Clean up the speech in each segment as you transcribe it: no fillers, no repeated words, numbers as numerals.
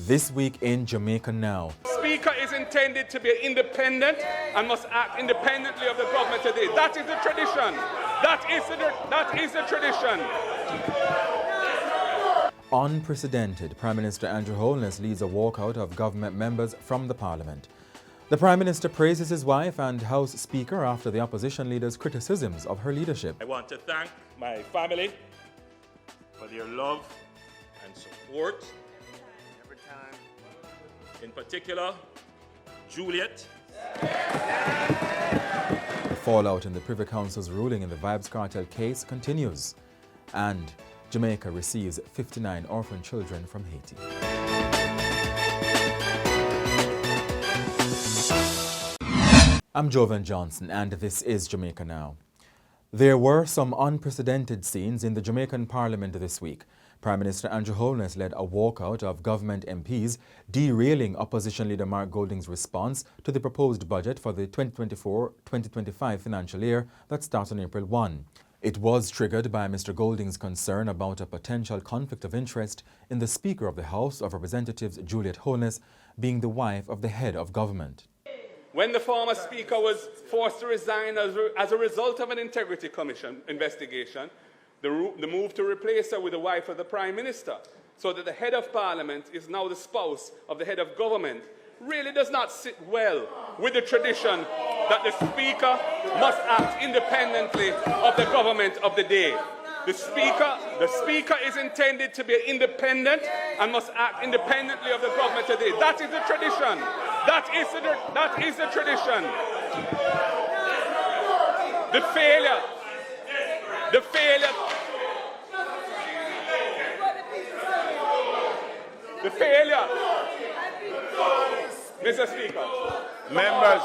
This week in Jamaica Now. Speaker is intended to be independent and must act independently of the government today. That is the tradition. That is the tradition. Unprecedented, Prime Minister Andrew Holness leads a walkout of government members from the Parliament. The Prime Minister praises his wife and House Speaker after the opposition leader's criticisms of her leadership. I want to thank my family for their love and support. Every time. In particular, Juliet. The fallout in the Privy Council's ruling in the Vybz Kartel case continues. And Jamaica receives 59 orphan children from Haiti. I'm Jovan Johnson and this is Jamaica Now. There were some unprecedented scenes in the Jamaican Parliament this week. Prime Minister Andrew Holness led a walkout of government MPs, derailing opposition leader Mark Golding's response to the proposed budget for the 2024-2025 financial year that starts on April 1. It was triggered by Mr. Golding's concern about a potential conflict of interest in the Speaker of the House of Representatives, Juliet Holness, being the wife of the head of government. When the former Speaker was forced to resign as a result of an Integrity Commission investigation, the move to replace her with the wife of the Prime Minister, so that the head of Parliament is now the spouse of the head of government, really does not sit well with the tradition that the Speaker must act independently of the government of the day. The Speaker is intended to be independent and must act independently of the government today. That is the tradition. That is the tradition. The failure, Mr. Speaker. Members.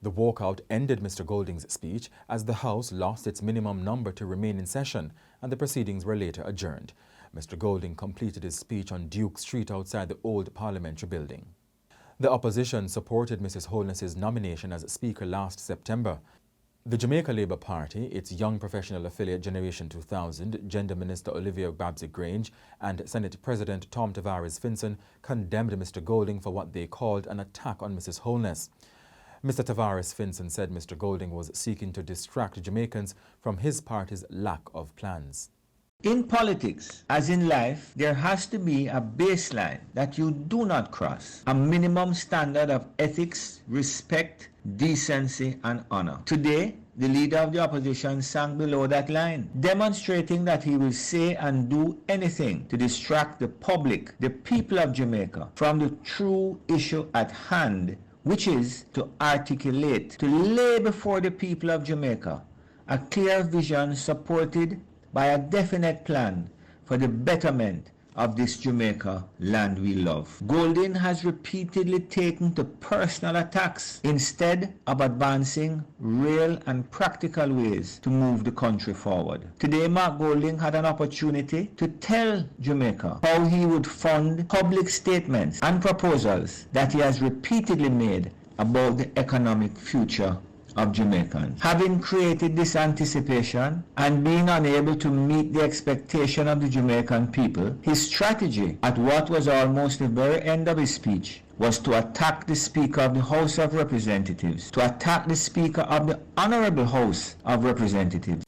The walkout ended Mr. Golding's speech as the House lost its minimum number to remain in session and the proceedings were later adjourned. Mr. Golding completed his speech on Duke Street outside the old parliamentary building. The opposition supported Mrs. Holness's nomination as Speaker last September. The Jamaica Labour Party, its young professional affiliate Generation 2000, Gender Minister Olivia Babsy-Grange and Senate President Tom Tavares-Finson condemned Mr. Golding for what they called an attack on Mrs. Holness. Mr. Tavares-Finson said Mr. Golding was seeking to distract Jamaicans from his party's lack of plans. In politics, as in life, there has to be a baseline that you do not cross, a minimum standard of ethics, respect, decency and honor. Today, the leader of the opposition sank below that line, demonstrating that he will say and do anything to distract the public, the people of Jamaica, from the true issue at hand, which is to articulate, to lay before the people of Jamaica a clear vision supported by a definite plan for the betterment of this Jamaica land we love. Golding has repeatedly taken to personal attacks instead of advancing real and practical ways to move the country forward. Today, Mark Golding had an opportunity to tell Jamaica how he would fund public statements and proposals that he has repeatedly made about the economic future of Jamaicans. Having created this anticipation and being unable to meet the expectation of the Jamaican people, his strategy at what was almost the very end of his speech was to attack the Speaker of the House of Representatives, to attack the Speaker of the Honorable House of Representatives.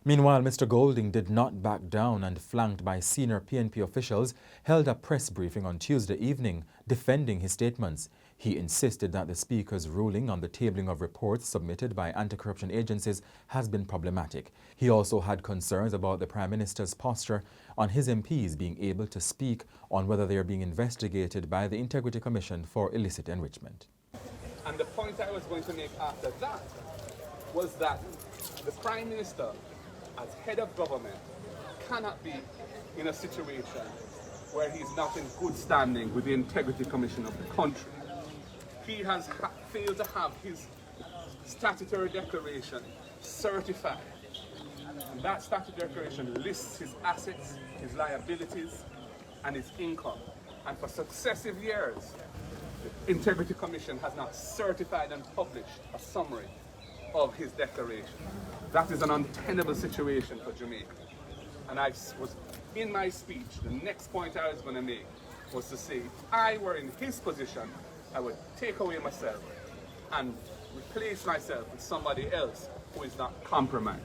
Meanwhile, Mr. Golding did not back down and, flanked by senior PNP officials, held a press briefing on Tuesday evening defending his statements. He insisted that the Speaker's ruling on the tabling of reports submitted by anti-corruption agencies has been problematic. He also had concerns about the Prime Minister's posture on his MPs being able to speak on whether they are being investigated by the Integrity Commission for illicit enrichment. And the point I was going to make after that was that the Prime Minister, as head of government, cannot be in a situation where he's not in good standing with the Integrity Commission of the country. He has failed to have his statutory declaration certified. And that statutory declaration lists his assets, his liabilities, and his income. And for successive years, the Integrity Commission has not certified and published a summary of his declaration. That is an untenable situation for Jamaica. And I was, in my speech, the next point I was going to make was to say, if I were in his position, I would take away myself and replace myself with somebody else who is not compromised.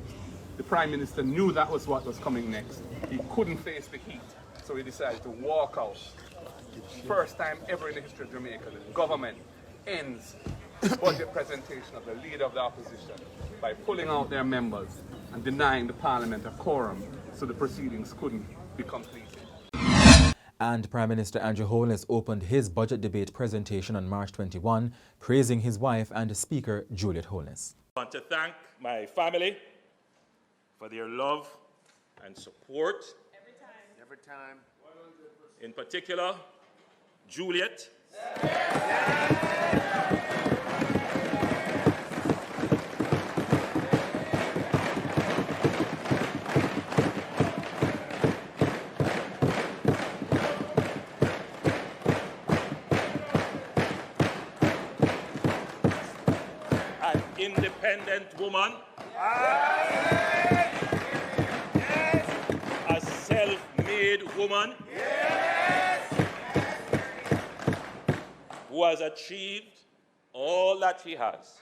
The Prime Minister knew that was what was coming next. He couldn't face the heat, so he decided to walk out. First time ever in the history of Jamaica, the government ends the budget presentation of the leader of the opposition by pulling out their members and denying the Parliament a quorum, so the proceedings couldn't be completed. And Prime Minister Andrew Holness opened his budget debate presentation on March 21, praising his wife and Speaker Juliet Holness. I want to thank my family for their love and support. Every time. In particular, Juliet. An independent woman. A self-made woman. Who has achieved all that she has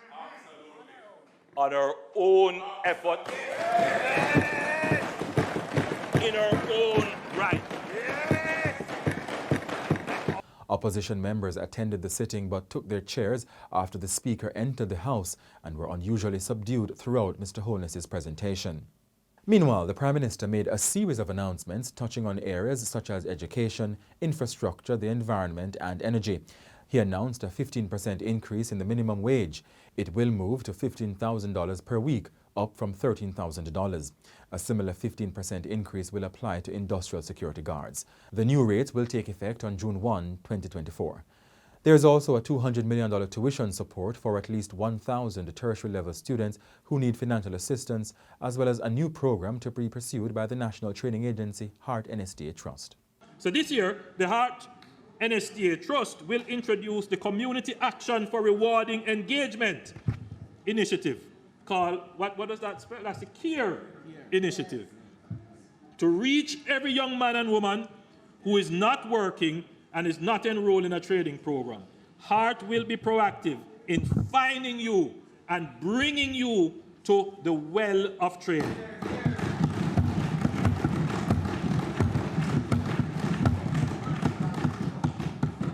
on her own effort, in her own right. Opposition members attended the sitting but took their chairs after the Speaker entered the House and were unusually subdued throughout Mr. Holness's presentation. Meanwhile, the Prime Minister made a series of announcements touching on areas such as education, infrastructure, the environment and energy. He announced a 15% increase in the minimum wage. It will move to $15,000 per week, up from $13,000. A similar 15% increase will apply to industrial security guards. The new rates will take effect on June 1, 2024. There is also a $200 million tuition support for at least 1,000 tertiary-level students who need financial assistance, as well as a new program to be pursued by the National Training Agency, Heart NSTA Trust. So this year, the Heart NSTA Trust will introduce the Community Action for Rewarding Engagement initiative called, what does that spell? That's the CARE initiative. To reach every young man and woman who is not working and is not enrolled in a training program. Heart will be proactive in finding you and bringing you to the well of training.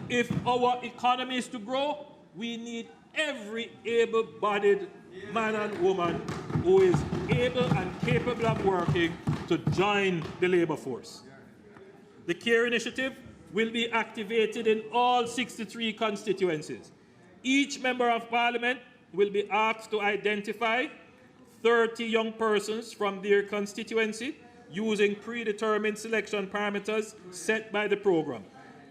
If our economy is to grow, we need every able-bodied man and woman who is able and capable of working to join the labor force. The CARE initiative will be activated in all 63 constituencies. Each member of Parliament will be asked to identify 30 young persons from their constituency using predetermined selection parameters set by the program.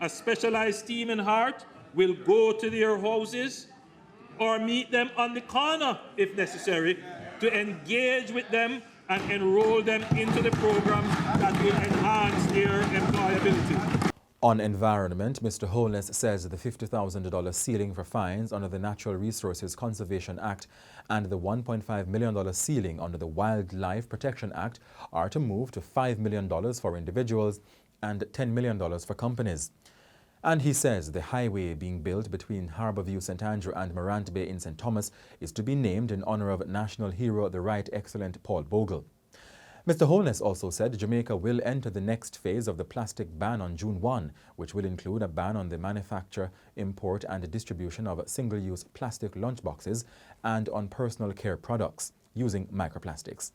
A specialized team in Heart will go to their houses or meet them on the corner if necessary to engage with them and enroll them into the program that will enhance their employability. On environment, Mr. Holness says the $50,000 ceiling for fines under the Natural Resources Conservation Act and the $1.5 million ceiling under the Wildlife Protection Act are to move to $5 million for individuals and $10 million for companies. And he says the highway being built between Harbourview St. Andrew and Morant Bay in St. Thomas is to be named in honour of national hero, the Right Excellent Paul Bogle. Mr. Holness also said Jamaica will enter the next phase of the plastic ban on June 1, which will include a ban on the manufacture, import and distribution of single-use plastic lunchboxes and on personal care products using microplastics.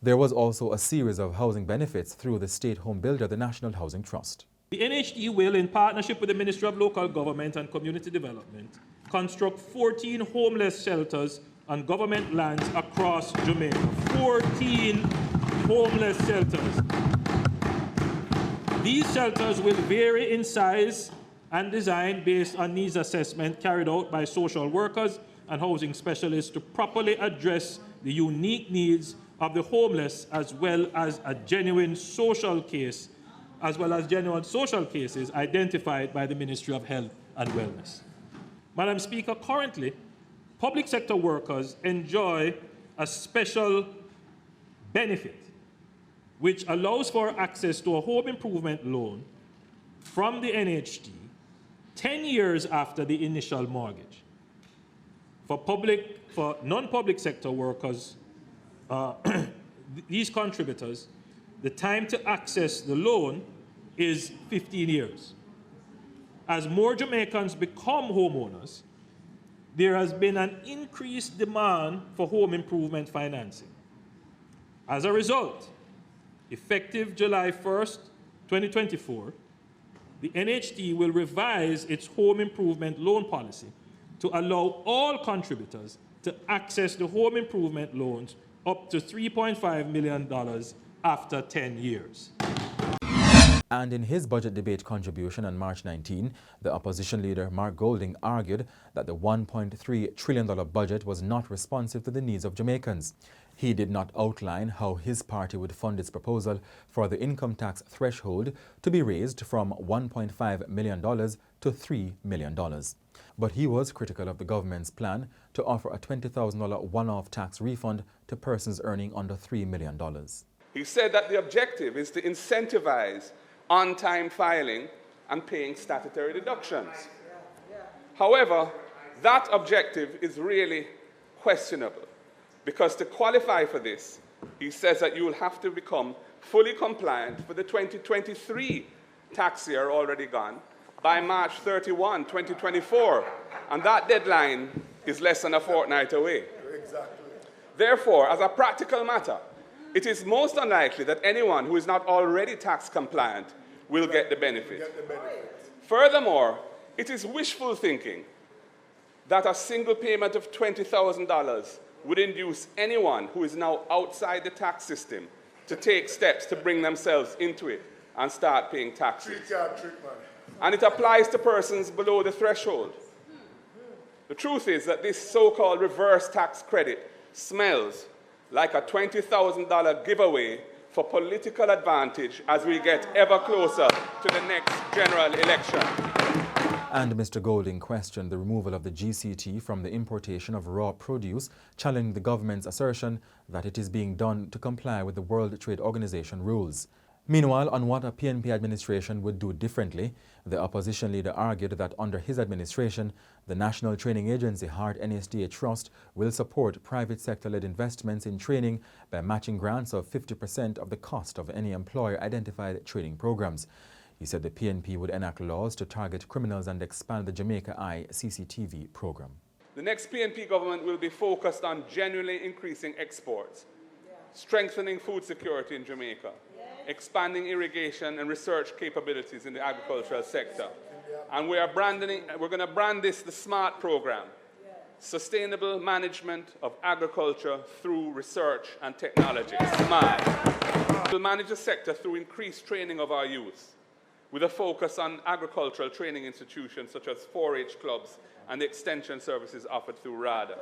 There was also a series of housing benefits through the state home builder, the National Housing Trust. The NHD will, in partnership with the Ministry of Local Government and Community Development, construct 14 homeless shelters on government lands across Jamaica. 14 homeless shelters. These shelters will vary in size and design based on needs assessment carried out by social workers and housing specialists to properly address the unique needs of the homeless, as well as genuine social cases identified by the Ministry of Health and Wellness. Madam Speaker, currently, public sector workers enjoy a special benefit which allows for access to a home improvement loan from the NHD 10 years after the initial mortgage. For non-public sector workers, these contributors, the time to access the loan is 15 years. As more Jamaicans become homeowners, there has been an increased demand for home improvement financing. As a result, effective July 1st, 2024, the NHD will revise its home improvement loan policy to allow all contributors to access the home improvement loans up to $3.5 million after 10 years. And in his budget debate contribution on March 19, the opposition leader Mark Golding argued that the $1.3 trillion budget was not responsive to the needs of Jamaicans. He did not outline how his party would fund its proposal for the income tax threshold to be raised from $1.5 million to $3 million. But he was critical of the government's plan to offer a $20,000 one-off tax refund to persons earning under $3 million. He said that the objective is to incentivize on-time filing and paying statutory deductions. However, that objective is really questionable, because to qualify for this, he says that you will have to become fully compliant for the 2023 tax year already gone by March 31, 2024, and that deadline is less than a fortnight away. Exactly. Therefore, as a practical matter, it is most unlikely that anyone who is not already tax compliant will get the benefit. Furthermore, it is wishful thinking that a single payment of $20,000 would induce anyone who is now outside the tax system to take steps to bring themselves into it and start paying taxes. And it applies to persons below the threshold. The truth is that this so-called reverse tax credit smells like a $20,000 giveaway for political advantage as we get ever closer to the next general election. And Mr. Golding questioned the removal of the GCT from the importation of raw produce, challenging the government's assertion that it is being done to comply with the World Trade Organization rules. Meanwhile, on what a PNP administration would do differently, the opposition leader argued that under his administration, the National Training Agency Heart NSDA Trust will support private sector-led investments in training by matching grants of 50% of the cost of any employer-identified training programs. He said the PNP would enact laws to target criminals and expand the Jamaica Eye CCTV program. The next PNP government will be focused on genuinely increasing exports, strengthening food security in Jamaica, expanding irrigation and research capabilities in the agricultural sector. And we're going to brand this the SMART program, Sustainable Management of Agriculture through Research and Technology, SMART. We'll manage the sector through increased training of our youth, with a focus on agricultural training institutions such as 4-H clubs and the extension services offered through RADA.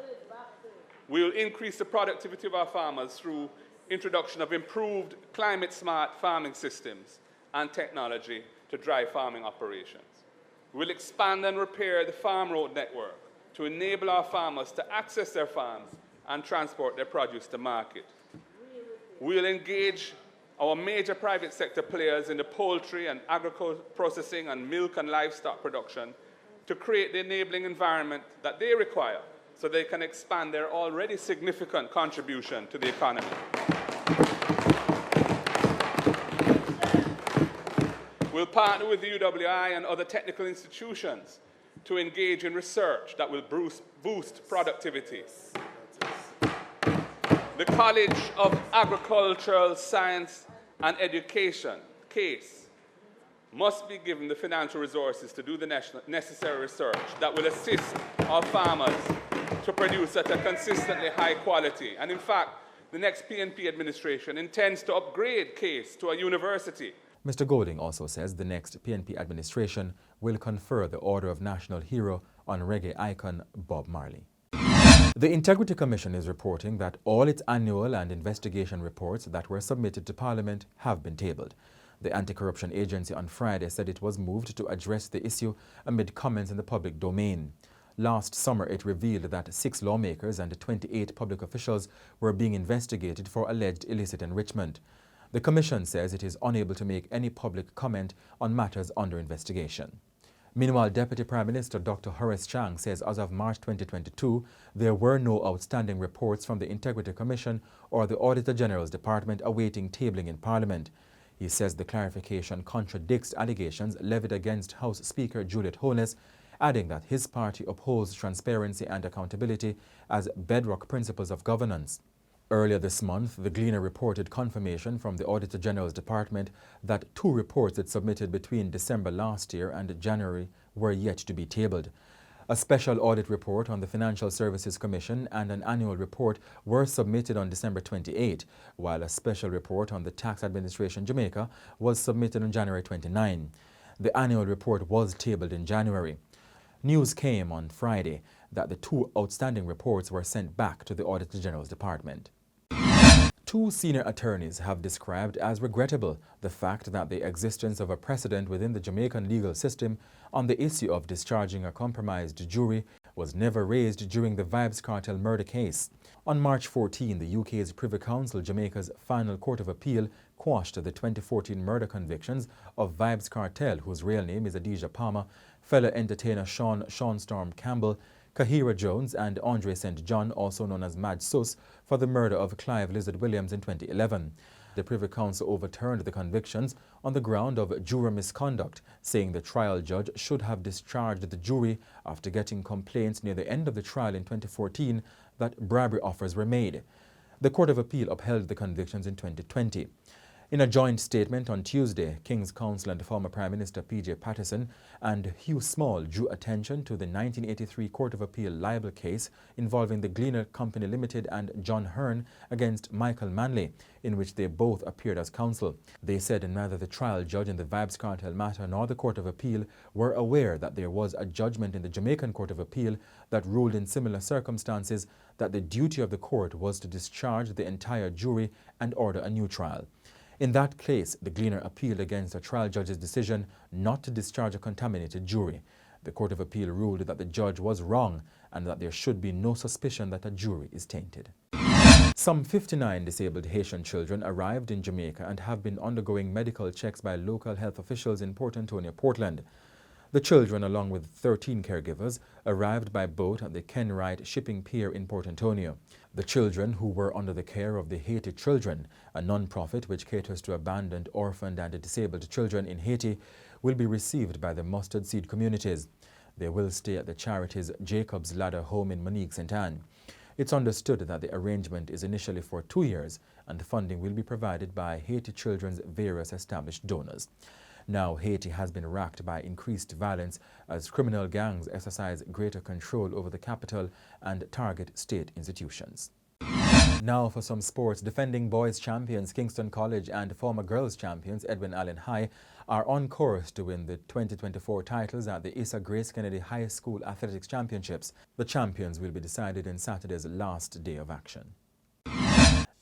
We will increase the productivity of our farmers through introduction of improved climate-smart farming systems and technology to drive farming operations. We'll expand and repair the farm road network to enable our farmers to access their farms and transport their produce to market. We'll engage our major private sector players in the poultry and agricultural processing and milk and livestock production to create the enabling environment that they require so they can expand their already significant contribution to the economy. We'll partner with the UWI and other technical institutions to engage in research that will boost productivity. The College of Agricultural Science and Education, CASE, must be given the financial resources to do the necessary research that will assist our farmers to produce at a consistently high quality. And in fact, the next PNP administration intends to upgrade CASE to a university. Mr. Golding also says the next PNP administration will confer the Order of National Hero on reggae icon Bob Marley. The Integrity Commission is reporting that all its annual and investigation reports that were submitted to Parliament have been tabled. The Anti-Corruption Agency on Friday said it was moved to address the issue amid comments in the public domain. Last summer, it revealed that 6 lawmakers and 28 public officials were being investigated for alleged illicit enrichment. The Commission says it is unable to make any public comment on matters under investigation. Meanwhile, Deputy Prime Minister Dr. Horace Chang says as of March 2022, there were no outstanding reports from the Integrity Commission or the Auditor General's Department awaiting tabling in Parliament. He says the clarification contradicts allegations levied against House Speaker Juliet Holness, adding that his party upholds transparency and accountability as bedrock principles of governance. Earlier this month, the Gleaner reported confirmation from the Auditor General's Department that 2 reports it submitted between December last year and January were yet to be tabled. A special audit report on the Financial Services Commission and an annual report were submitted on December 28, while a special report on the Tax Administration Jamaica was submitted on January 29. The annual report was tabled in January. News came on Friday that the 2 outstanding reports were sent back to the Auditor General's Department. 2 senior attorneys have described as regrettable the fact that the existence of a precedent within the Jamaican legal system on the issue of discharging a compromised jury was never raised during the Vybz Kartel murder case. On March 14, the UK's Privy Council, Jamaica's final court of appeal, quashed the 2014 murder convictions of Vybz Kartel, whose real name is Adidja Palmer, fellow entertainer Sean Storm Campbell, Kahira Jones and Andre St. John, also known as Mad Sus, for the murder of Clive Lizard Williams in 2011. The Privy Council overturned the convictions on the ground of juror misconduct, saying the trial judge should have discharged the jury after getting complaints near the end of the trial in 2014 that bribery offers were made. The Court of Appeal upheld the convictions in 2020. In a joint statement on Tuesday, King's Counsel and former Prime Minister P.J. Patterson and Hugh Small drew attention to the 1983 Court of Appeal libel case involving the Gleaner Company Limited and John Hearn against Michael Manley, in which they both appeared as counsel. They said neither the trial judge in the Vybz Kartel matter nor the Court of Appeal were aware that there was a judgment in the Jamaican Court of Appeal that ruled in similar circumstances that the duty of the court was to discharge the entire jury and order a new trial. In that case, the Gleaner appealed against a trial judge's decision not to discharge a contaminated jury. The Court of Appeal ruled that the judge was wrong and that there should be no suspicion that a jury is tainted. Some 59 disabled Haitian children arrived in Jamaica and have been undergoing medical checks by local health officials in Port Antonio, Portland. The children, along with 13 caregivers, arrived by boat at the Ken Wright shipping pier in Port Antonio. The children, who were under the care of the Haiti Children, a non-profit which caters to abandoned, orphaned and disabled children in Haiti, will be received by the mustard seed communities. They will stay at the charity's Jacob's Ladder home in Monique, St. Anne. It's understood that the arrangement is initially for 2 years and funding will be provided by Haiti Children's various established donors. Now, Haiti has been racked by increased violence as criminal gangs exercise greater control over the capital and target state institutions. Now for some sports. Defending boys champions Kingston College and former girls champions Edwin Allen High are on course to win the 2024 titles at the Issa Grace Kennedy High School Athletics Championships. The champions will be decided in Saturday's last day of action.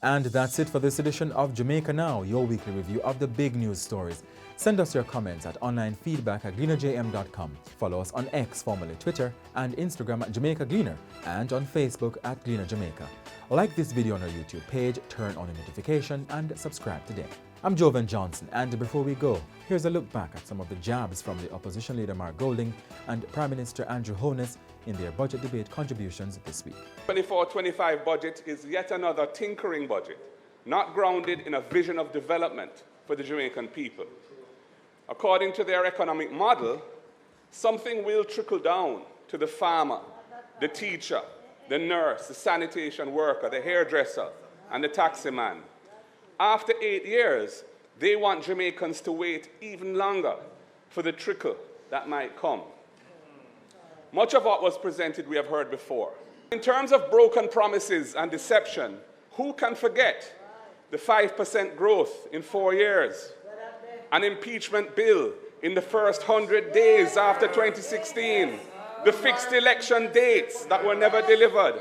And that's it for this edition of Jamaica Now, your weekly review of the big news stories. Send us your comments at onlinefeedback@gleanerjm.com. Follow us on X, formerly Twitter, and Instagram at Jamaica Gleaner, and on Facebook at Gleaner Jamaica. Like this video on our YouTube page, turn on the notification, and subscribe today. I'm Jovan Johnson, and before we go, here's a look back at some of the jabs from the opposition leader Mark Golding and Prime Minister Andrew Holness in their budget debate contributions this week. 24-25 budget is yet another tinkering budget, not grounded in a vision of development for the Jamaican people. According to their economic model, something will trickle down to the farmer, the teacher, the nurse, the sanitation worker, the hairdresser, and the taxi man. After 8 years, they want Jamaicans to wait even longer for the trickle that might come. Much of what was presented we have heard before. In terms of broken promises and deception, who can forget the 5% growth in 4 years, an impeachment bill in the first 100 days after 2016, the fixed election dates that were never delivered,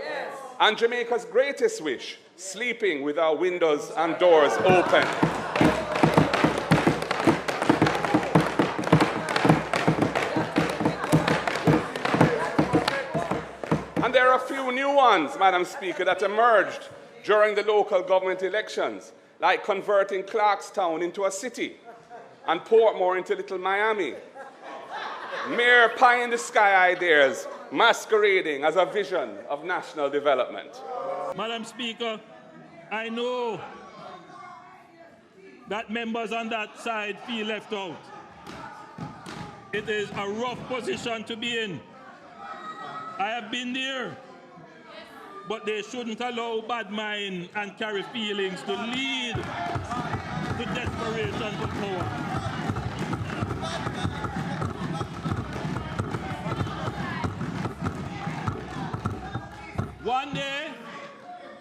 and Jamaica's greatest wish, sleeping with our windows and doors open. And there are a few new ones, Madam Speaker, that emerged during the local government elections, like converting Clarkstown into a city and Portmore into Little Miami. Mere pie-in-the-sky ideas masquerading as a vision of national development. Madam Speaker, I know that members on that side feel left out. It is a rough position to be in. I have been there, but they shouldn't allow bad mind and carry feelings to lead to desperation for power.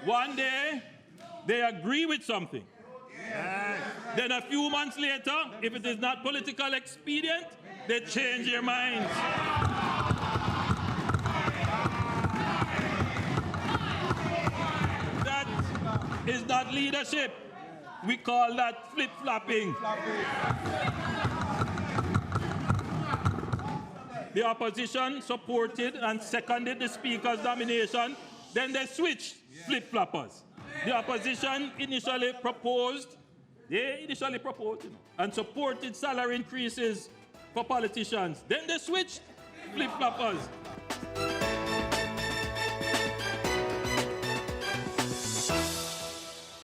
One day, they agree with something. Then a few months later, if it is not political expedient, they change their minds. That is not leadership. We call that flip-flopping. The opposition supported and seconded the Speaker's nomination. Then they switched flip-floppers. The opposition initially proposed, and supported salary increases for politicians. Then they switched flip-floppers.